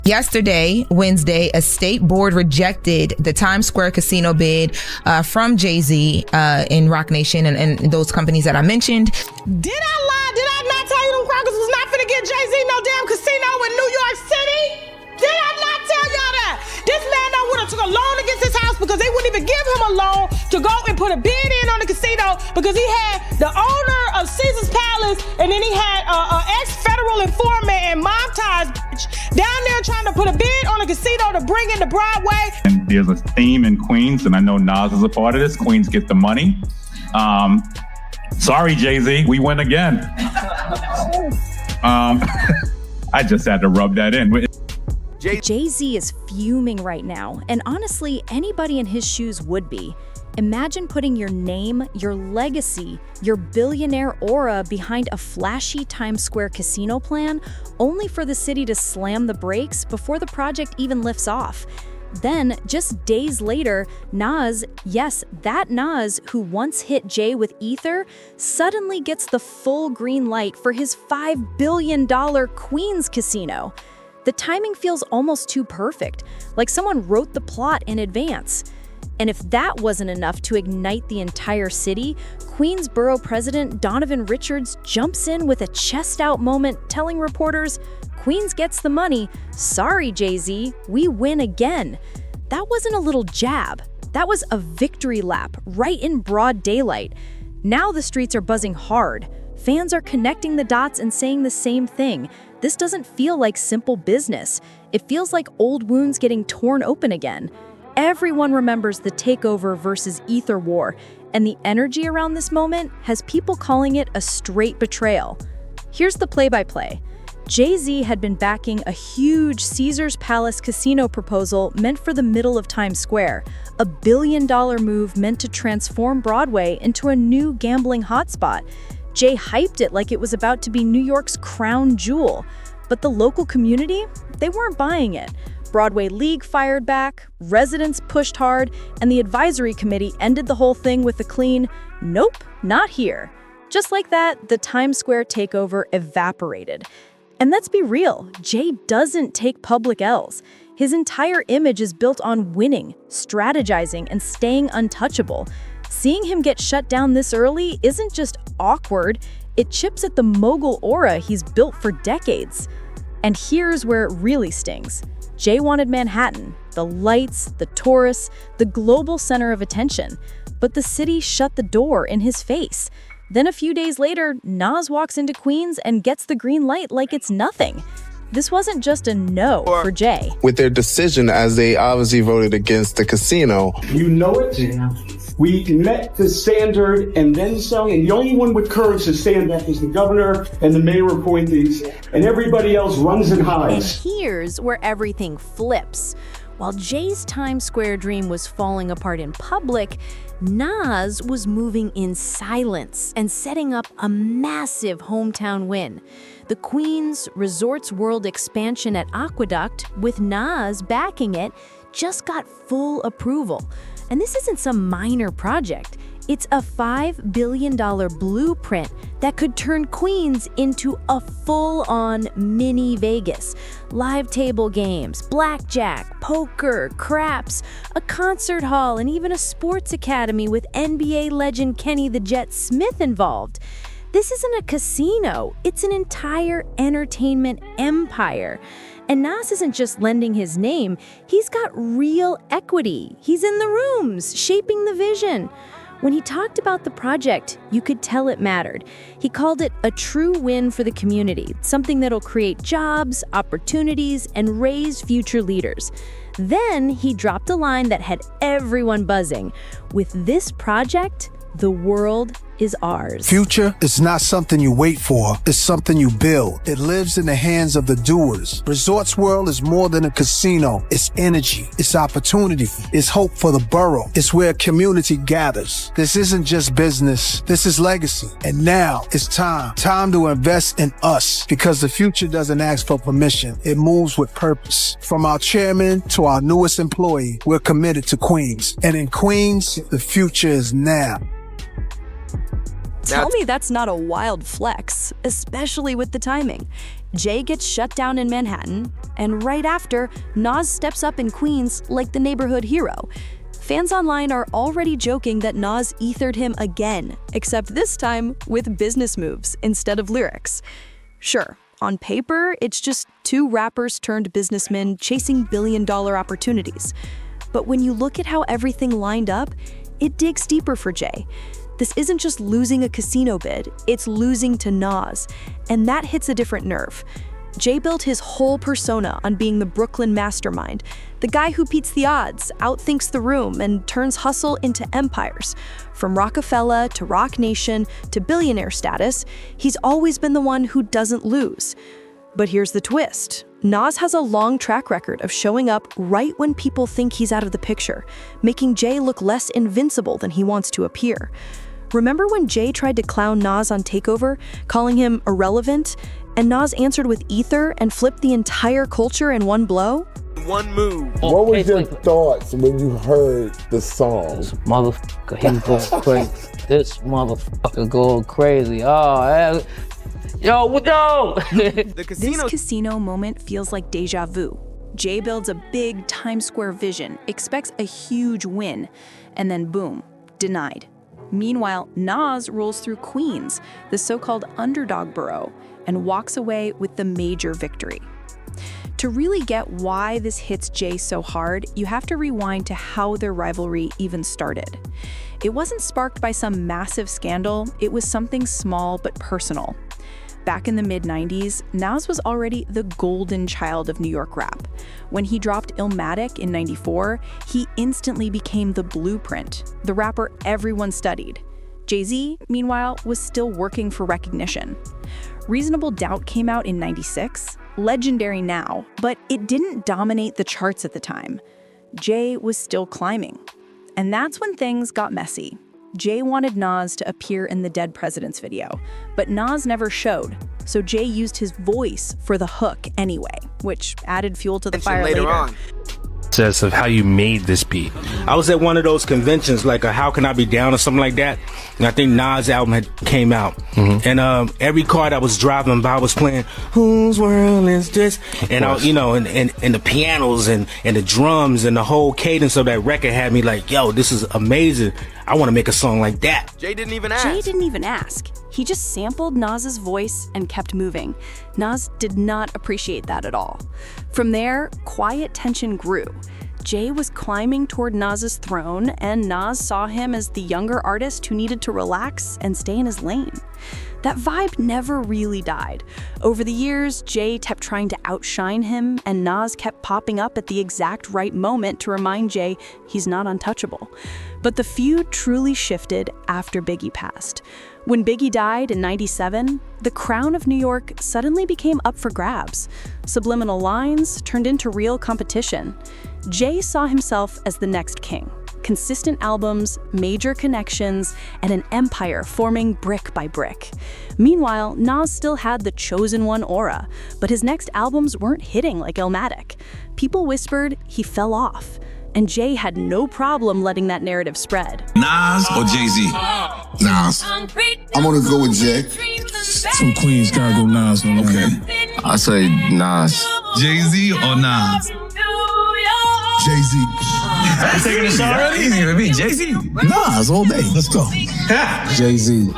Yesterday, Wednesday, a state board rejected the Times Square casino bid from Jay-Z in Roc Nation and those companies that I mentioned. Did I lie? Did I not tell you them crackers was not finna get Jay-Z no damn casino in New York City? Did I not tell y'all that? This man done would have took a loan against his house because they wouldn't even give him a loan to go and put a bid in on the casino because he had the owner of Caesar's Palace and then he had an ex-federal informant and mob ties bitch down there trying to put a bid on a casino to bring into Broadway. And there's a theme in Queens, and I know Nas is a part of this. Queens get the money. Sorry, Jay-Z, we win again. I just had to rub that in. Jay-Z is fuming right now, and honestly, anybody in his shoes would be. Imagine putting your name, your legacy, your billionaire aura behind a flashy Times Square casino plan, only for the city to slam the brakes before the project even lifts off. Then, just days later, Nas, yes, that Nas who once hit Jay with Ether, suddenly gets the full green light for his $5 billion Queens casino. The timing feels almost too perfect, like someone wrote the plot in advance. And if that wasn't enough to ignite the entire city, Queens Borough President Donovan Richards jumps in with a chest-out moment telling reporters, "Queens gets the money. Sorry, Jay-Z, we win again." That wasn't a little jab. That was a victory lap right in broad daylight. Now the streets are buzzing hard. Fans are connecting the dots and saying the same thing. This doesn't feel like simple business. It feels like old wounds getting torn open again. Everyone remembers the Takeover versus Ether war, and the energy around this moment has people calling it a straight betrayal. Here's the play-by-play. Jay-Z had been backing a huge Caesar's Palace casino proposal meant for the middle of Times Square, a $1 billion move meant to transform Broadway into a new gambling hotspot. Jay hyped it like it was about to be New York's crown jewel. But the local community, they weren't buying it. Broadway League fired back, residents pushed hard, and the advisory committee ended the whole thing with a clean, "Nope, not here." Just like that, the Times Square takeover evaporated. And let's be real, Jay doesn't take public L's. His entire image is built on winning, strategizing, and staying untouchable. Seeing him get shut down this early isn't just awkward, it chips at the mogul aura he's built for decades. And here's where it really stings. Jay wanted Manhattan, the lights, the tourists, the global center of attention. But the city shut the door in his face. Then a few days later, Nas walks into Queens and gets the green light like it's nothing. This wasn't just a no for Jay. With their decision, as they obviously voted against the casino. You know it. We met the standard and then some, and the only one with courage to stand that is the governor and the mayor appointees, and everybody else runs and hides. And here's where everything flips. While Jay's Times Square dream was falling apart in public, Nas was moving in silence and setting up a massive hometown win. The Queens Resorts World expansion at Aqueduct, with Nas backing it, just got full approval. And this isn't some minor project. It's a $5 billion blueprint that could turn Queens into a full-on mini Vegas. Live table games, blackjack, poker, craps, a concert hall, and even a sports academy with NBA legend Kenny the Jet Smith involved. This isn't a casino, it's an entire entertainment empire. And Nas isn't just lending his name, he's got real equity. He's in the rooms, shaping the vision. When he talked about the project, you could tell it mattered. He called it a true win for the community, something that'll create jobs, opportunities, and raise future leaders. Then he dropped a line that had everyone buzzing. With this project, the world is ours. Future is not something you wait for, it's something you build. It lives in the hands of the doers. Resorts World is more than a casino. It's energy, it's opportunity, it's hope for the borough. It's where community gathers. This isn't just business, this is legacy. And now it's time to invest in us, because the future doesn't ask for permission, it moves with purpose. From our chairman to our newest employee, we're committed to Queens. And in Queens, the future is now. Tell me that's not a wild flex, especially with the timing. Jay gets shut down in Manhattan, and right after, Nas steps up in Queens like the neighborhood hero. Fans online are already joking that Nas ethered him again, except this time with business moves instead of lyrics. Sure, on paper, it's just two rappers turned businessmen chasing billion-dollar opportunities. But when you look at how everything lined up, it digs deeper for Jay. This isn't just losing a casino bid, it's losing to Nas, and that hits a different nerve. Jay built his whole persona on being the Brooklyn mastermind, the guy who beats the odds, outthinks the room, and turns hustle into empires. From Rockefeller to Roc Nation to billionaire status, he's always been the one who doesn't lose. But here's the twist. Nas has a long track record of showing up right when people think he's out of the picture, making Jay look less invincible than he wants to appear. Remember when Jay tried to clown Nas on Takeover, calling him irrelevant, and Nas answered with ether and flipped the entire culture in one blow? One move. What was your thoughts when you heard the song? This motherfucker, he's going crazy. This motherfucker going crazy. Oh, yo. This casino moment feels like deja vu. Jay builds a big Times Square vision, expects a huge win, and then boom, denied. Meanwhile, Nas rolls through Queens, the so-called underdog borough, and walks away with the major victory. To really get why this hits Jay so hard, you have to rewind to how their rivalry even started. It wasn't sparked by some massive scandal, it was something small but personal. Back in the mid-90s, Nas was already the golden child of New York rap. When he dropped Illmatic in '94, he instantly became the blueprint, the rapper everyone studied. Jay-Z, meanwhile, was still working for recognition. Reasonable Doubt came out in '96, legendary now, but it didn't dominate the charts at the time. Jay was still climbing. And that's when things got messy. Jay wanted Nas to appear in the Dead Presidents video, but Nas never showed, so Jay used his voice for the hook anyway, which added fuel to the fire later. Of how you made this beat. I was at one of those conventions, like a How Can I Be Down or something like that, and I think Nas' album had came out, and every car that was driving by was playing Whose World Is This, and I, and the pianos and the drums and the whole cadence of that record had me like, yo, this is amazing. I want to make a song like that. Jay didn't even ask. He just sampled Nas's voice and kept moving. Nas did not appreciate that at all. From there, quiet tension grew. Jay was climbing toward Nas's throne, and Nas saw him as the younger artist who needed to relax and stay in his lane. That vibe never really died. Over the years, Jay kept trying to outshine him, and Nas kept popping up at the exact right moment to remind Jay he's not untouchable. But the feud truly shifted after Biggie passed. When Biggie died in '97, the crown of New York suddenly became up for grabs. Subliminal lines turned into real competition. Jay saw himself as the next king. Consistent albums, major connections, and an empire forming brick by brick. Meanwhile, Nas still had the chosen one aura, but his next albums weren't hitting like Illmatic. People whispered he fell off, and Jay had no problem letting that narrative spread. Nas or Jay-Z? Nas. I'm gonna go with Jay. Some Queens gotta go Nas. Okay. I say Nas. Jay-Z or Nas? Jay-Z. You taking a shot already? Easy to me. Jay-Z. Nas all day. Let's go. Jay-Z.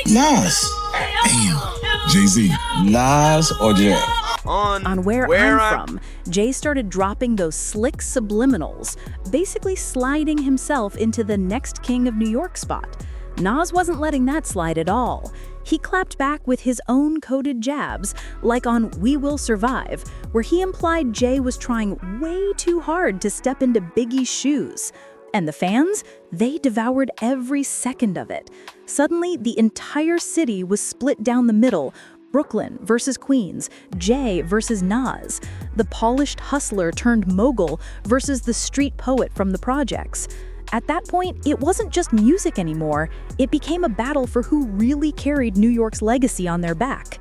Nas. Damn. Jay-Z. Nas or Jay? On Where I'm From, Jay started dropping those slick subliminals, basically sliding himself into the next king of New York spot. Nas wasn't letting that slide at all. He clapped back with his own coded jabs, like on We Will Survive, where he implied Jay was trying way too hard to step into Biggie's shoes. And the fans, they devoured every second of it. Suddenly, the entire city was split down the middle, Brooklyn versus Queens, Jay versus Nas, the polished hustler turned mogul versus the street poet from the projects. At that point, it wasn't just music anymore, it became a battle for who really carried New York's legacy on their back.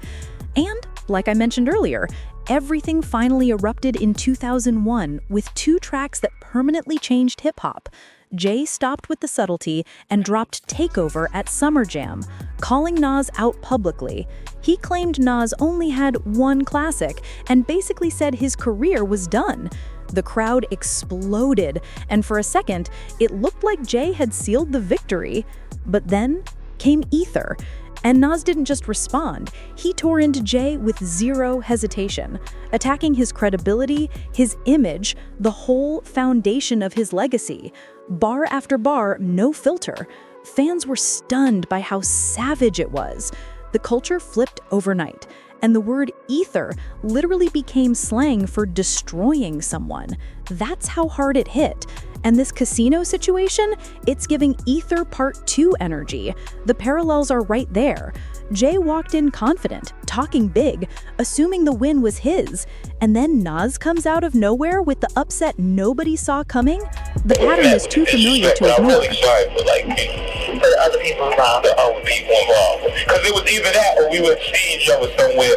And, like I mentioned earlier, everything finally erupted in 2001 with two tracks that permanently changed hip-hop, Jay stopped with the subtlety and dropped Takeover at Summer Jam, calling Nas out publicly. He claimed Nas only had one classic and basically said his career was done. The crowd exploded, and for a second, it looked like Jay had sealed the victory. But then came Ether. And Nas didn't just respond, he tore into Jay with zero hesitation, attacking his credibility, his image, the whole foundation of his legacy. Bar after bar, no filter. Fans were stunned by how savage it was. The culture flipped overnight, and the word ether literally became slang for destroying someone. That's how hard it hit. And this casino situation, it's giving Ether Part 2 energy. The parallels are right there. Jay walked in confident, talking big, assuming the win was his. And then Nas comes out of nowhere with the upset nobody saw coming? The pattern is too familiar to ignore. I'm really sorry for for the other people involved, the other people involved. Because it was either that or we would see each other somewhere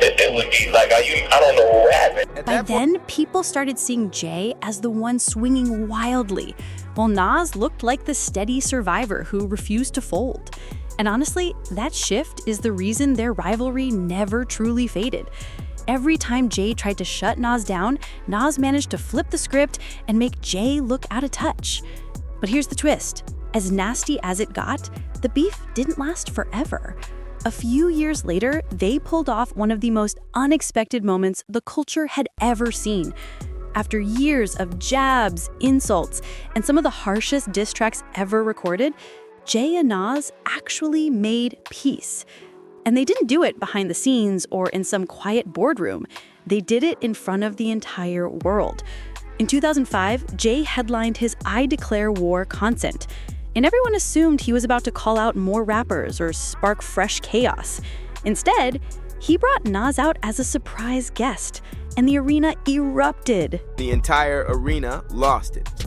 and it would be like, I don't know what happened. By then, people started seeing Jay as the one swinging wildly, while Nas looked like the steady survivor who refused to fold. And honestly, that shift is the reason their rivalry never truly faded. Every time Jay tried to shut Nas down, Nas managed to flip the script and make Jay look out of touch. But here's the twist. As nasty as it got, the beef didn't last forever. A few years later, they pulled off one of the most unexpected moments the culture had ever seen. After years of jabs, insults, and some of the harshest diss tracks ever recorded, Jay and Nas actually made peace. And they didn't do it behind the scenes or in some quiet boardroom. They did it in front of the entire world. In 2005, Jay headlined his I Declare War concert. And everyone assumed he was about to call out more rappers or spark fresh chaos. Instead, he brought Nas out as a surprise guest, and the arena erupted. The entire arena lost it.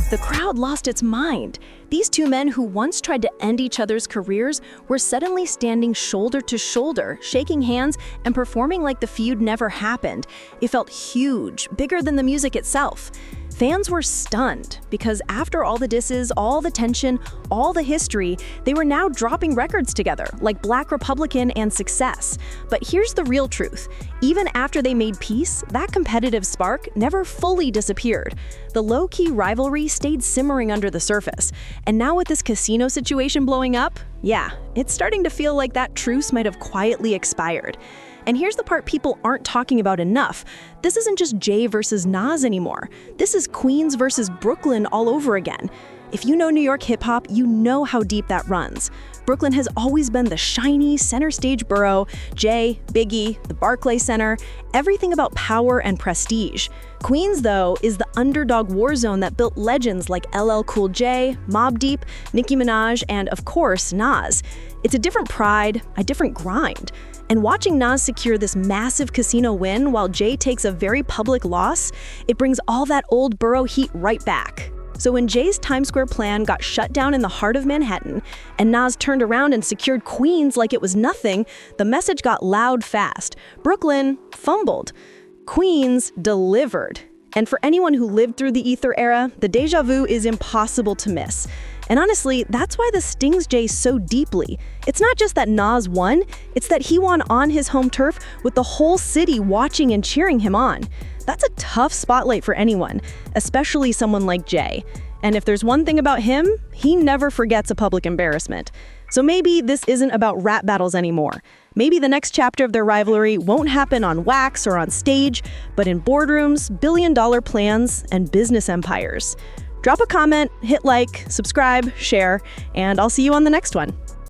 The crowd lost its mind. These two men who once tried to end each other's careers were suddenly standing shoulder to shoulder, shaking hands and performing like the feud never happened. It felt huge, bigger than the music itself. Fans were stunned because after all the disses, all the tension, all the history, they were now dropping records together, like Black Republican and Success. But here's the real truth. Even after they made peace, that competitive spark never fully disappeared. The low-key rivalry stayed simmering under the surface. And now with this casino situation blowing up, yeah, it's starting to feel like that truce might have quietly expired. And here's the part people aren't talking about enough. This isn't just Jay versus Nas anymore. This is Queens versus Brooklyn all over again. If you know New York hip-hop, you know how deep that runs. Brooklyn has always been the shiny, center stage borough. Jay, Biggie, the Barclays Center, everything about power and prestige. Queens, though, is the underdog war zone that built legends like LL Cool J, Mobb Deep, Nicki Minaj, and of course, Nas. It's a different pride, a different grind. And watching Nas secure this massive casino win while Jay takes a very public loss, it brings all that old borough heat right back. So when Jay's Times Square plan got shut down in the heart of Manhattan, and Nas turned around and secured Queens like it was nothing, the message got loud fast. Brooklyn fumbled. Queens delivered. And for anyone who lived through the Ether era, the deja vu is impossible to miss. And honestly, that's why this stings Jay so deeply. It's not just that Nas won, it's that he won on his home turf with the whole city watching and cheering him on. That's a tough spotlight for anyone, especially someone like Jay. And if there's one thing about him, he never forgets a public embarrassment. So maybe this isn't about rap battles anymore. Maybe the next chapter of their rivalry won't happen on wax or on stage, but in boardrooms, billion-dollar plans, and business empires. Drop a comment, hit like, subscribe, share, and I'll see you on the next one.